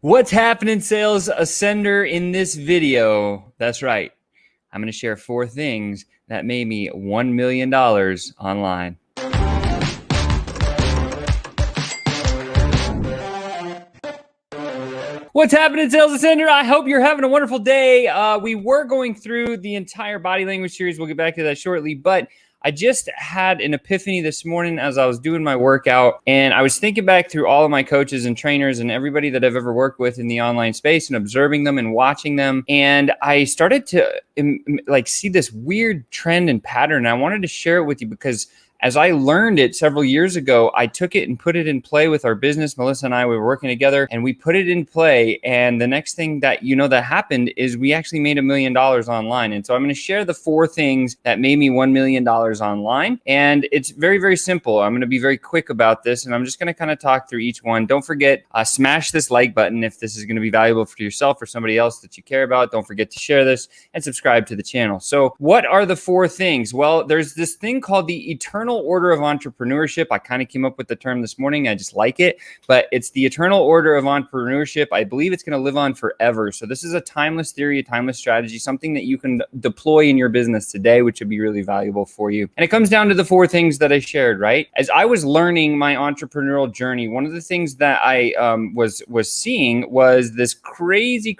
What's happening, sales ascender? In this video, that's right, I'm going to share 4 things that made me $1 million online. What's happening, sales ascender? I hope you're having a wonderful day. We were going through the entire body language series. We'll get back to that shortly, but I just had an epiphany this morning as I was doing my workout, and I was thinking back through all of my coaches and trainers and everybody that I've ever worked with in the online space and observing them and watching them. And I started to see this weird trend and pattern. And I wanted to share it with you because as I learned it several years ago, I took it and put it in play with our business. Melissa and I, we were working together and we put it in play. And the next thing that that happened is we actually made $1 million online. And so I'm going to share the 4 things that made me $1 million online. And it's very, very simple. I'm going to be very quick about this. And I'm just going to kind of talk through each one. Don't forget, smash this like button if this is going to be valuable for yourself or somebody else that you care about. Don't forget to share this and subscribe to the channel. So what are the 4 things? Well, there's this thing called the eternal order of entrepreneurship. I kind of came up with the term this morning. I just like it, but it's the eternal order of entrepreneurship. I believe it's going to live on forever. So this is a timeless theory, a timeless strategy, something that you can deploy in your business today, which would be really valuable for you. And it comes down to the 4 things that I shared, right? As I was learning my entrepreneurial journey, one of the things that I was seeing was this crazy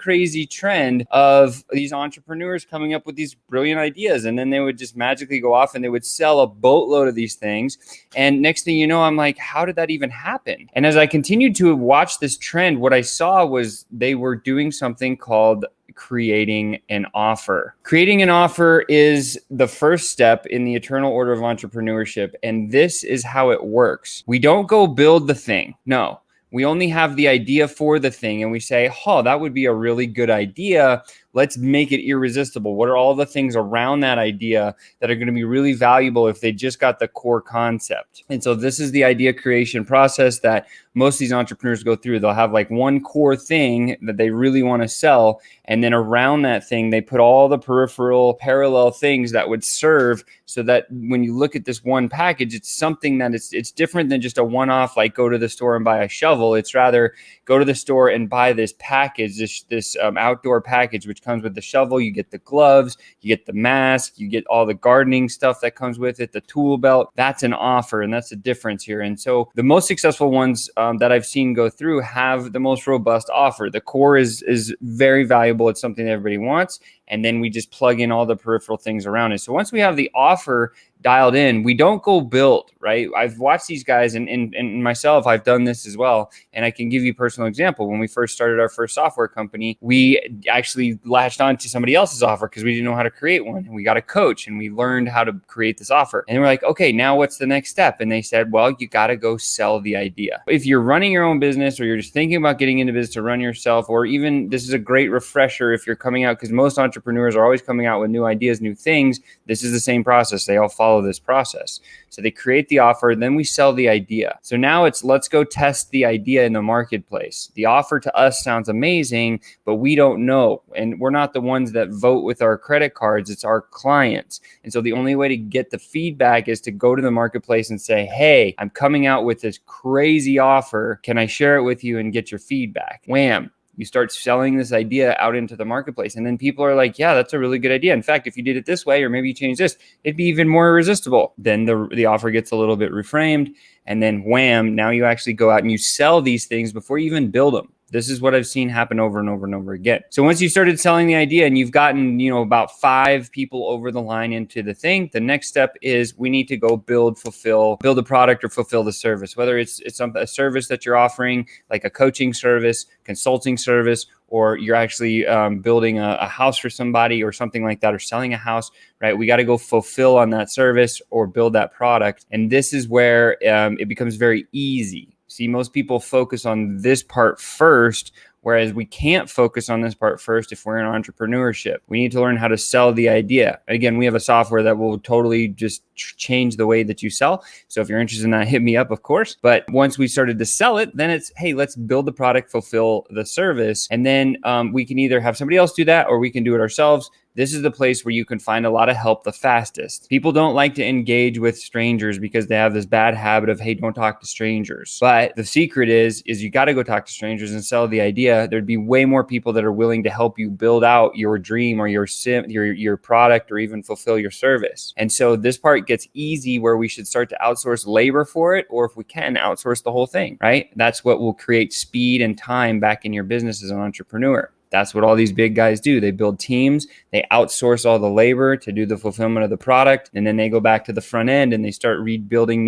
trend of these entrepreneurs coming up with these brilliant ideas, and then they would just magically go off and they would sell a boatload of these things. And next thing you know, I'm like, how did that even happen? And as I continued to watch this trend, what I saw was they were doing something called creating an offer. Creating an offer is the first step in the eternal order of entrepreneurship. And this is how it works. We don't go build the thing. No. We only have the idea for the thing and we say, oh, that would be a really good idea. Let's make it irresistible. What are all the things around that idea that are going to be really valuable if they just got the core concept? And so this is the idea creation process that most of these entrepreneurs go through. They'll have like one core thing that they really want to sell. And then around that thing, they put all the peripheral parallel things that would serve so that when you look at this one package, it's something that it's different than just a one-off, like go to the store and buy a shovel. It's rather go to the store and buy this package, this outdoor package, which comes with the shovel. You get the gloves, you get the mask, you get all the gardening stuff that comes with it, the tool belt. That's an offer, and that's the difference here. And so the most successful ones that I've seen go through have the most robust offer. The core is very valuable. It's something that everybody wants. And then we just plug in all the peripheral things around it. So once we have the offer dialed in, we don't go build, right? I've watched these guys and myself, I've done this as well. And I can give you a personal example. When we first started our first software company, we actually latched on to somebody else's offer because we didn't know how to create one. And we got a coach and we learned how to create this offer. And we're like, okay, now what's the next step? And they said, well, you got to go sell the idea. If you're running your own business or you're just thinking about getting into business to run yourself, or even this is a great refresher if you're coming out, because most entrepreneurs are always coming out with new ideas, new things. This is the same process. They all follow this process. So they create the offer, then we sell the idea. So now it's let's go test the idea in the marketplace. The offer to us sounds amazing, but we don't know. And we're not the ones that vote with our credit cards. It's our clients. And so the only way to get the feedback is to go to the marketplace and say, hey, I'm coming out with this crazy offer. Can I share it with you and get your feedback? Wham. You start selling this idea out into the marketplace. And then people are like, yeah, that's a really good idea. In fact, if you did it this way, or maybe you change this, it'd be even more irresistible. Then the offer gets a little bit reframed. And then wham, now you actually go out and you sell these things before you even build them. This is what I've seen happen over and over and over again. So once you started selling the idea and you've gotten, about 5 people over the line into the thing, the next step is we need to go build a product or fulfill the service, whether it's a service that you're offering, like a coaching service, consulting service, or you're actually building a house for somebody or something like that, or selling a house, right? We got to go fulfill on that service or build that product. And this is where it becomes very easy. See, most people focus on this part first, whereas we can't focus on this part first if we're in entrepreneurship. We need to learn how to sell the idea. Again, we have a software that will totally just change the way that you sell. So if you're interested in that, hit me up, of course. But once we started to sell it, then it's, hey, let's build the product, fulfill the service. And then we can either have somebody else do that or we can do it ourselves. this is the place where you can find a lot of help the fastest. People don't like to engage with strangers because they have this bad habit of, hey, don't talk to strangers. But the secret is you got to go talk to strangers and sell the idea. There'd be way more people that are willing to help you build out your dream or your product or even fulfill your service. And so this part gets easy where we should start to outsource labor for it, or if we can, outsource the whole thing, right? That's what will create speed and time back in your business as an entrepreneur. That's what all these big guys do. They build teams, they outsource all the labor to do the fulfillment of the product, and then they go back to the front end and they start creating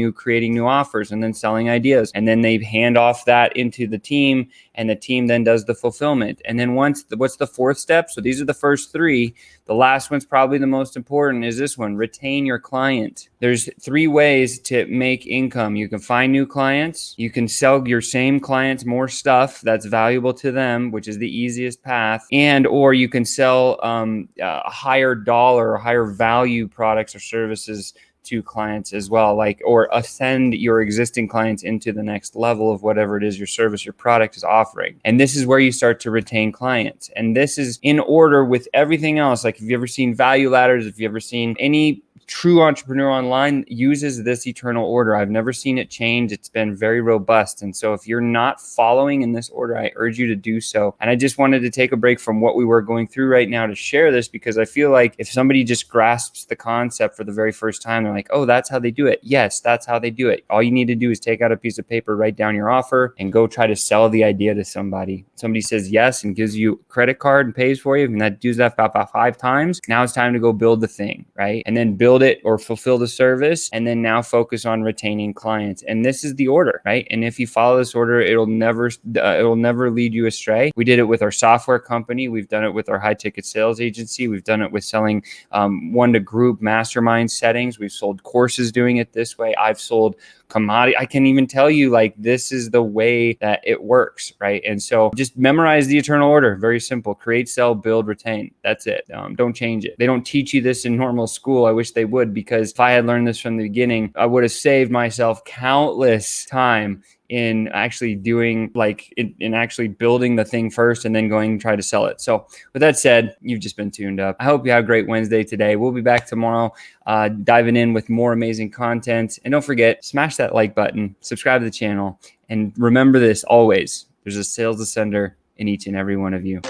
new offers and then selling ideas. And then they hand off that into the team, and the team then does the fulfillment. And then what's the fourth step? So these are the first three. The last one's probably the most important, is this one: retain your client. There's 3 ways to make income. You can find new clients, you can sell your same clients more stuff that's valuable to them, which is the easiest path, and or you can sell higher dollar or higher value products or services to clients as well, or ascend your existing clients into the next level of whatever it is your service, your product is offering. And this is where you start to retain clients. And this is in order with everything else. Like, if you've ever seen value ladders, if you've ever seen any true entrepreneur online uses this eternal order. I've never seen it change. It's been very robust. And so if you're not following in this order, I urge you to do so. And I just wanted to take a break from what we were going through right now to share this, because I feel like if somebody just grasps the concept for the very first time, they're like, oh, that's how they do it. Yes, that's how they do it. All you need to do is take out a piece of paper, write down your offer, and go try to sell the idea to somebody. Somebody says yes and gives you a credit card and pays for you, and that does that about 5 times. Now it's time to go build the thing, right? And then build it or fulfill the service, and then now focus on retaining clients. And this is the order, right? And if you follow this order, it'll never lead you astray. We did it with our software company. We've done it with our high ticket sales agency. We've done it with selling one-to-group mastermind settings. We've sold courses doing it this way. I've sold commodity. I can even tell you, like, this is the way that it works, right? And so just memorize the eternal order. Very simple. Create, sell, build, retain. That's it. Don't change it. They don't teach you this in normal school. I wish they would, because if I had learned this from the beginning, I would have saved myself countless time in actually doing, in actually building the thing first and then going and try to sell it. So with that said, you've just been tuned up. I hope you have a great Wednesday today. We'll be back tomorrow, diving in with more amazing content. And don't forget, smash that like button, subscribe to the channel, and remember this always: there's a sales ascender in each and every one of you.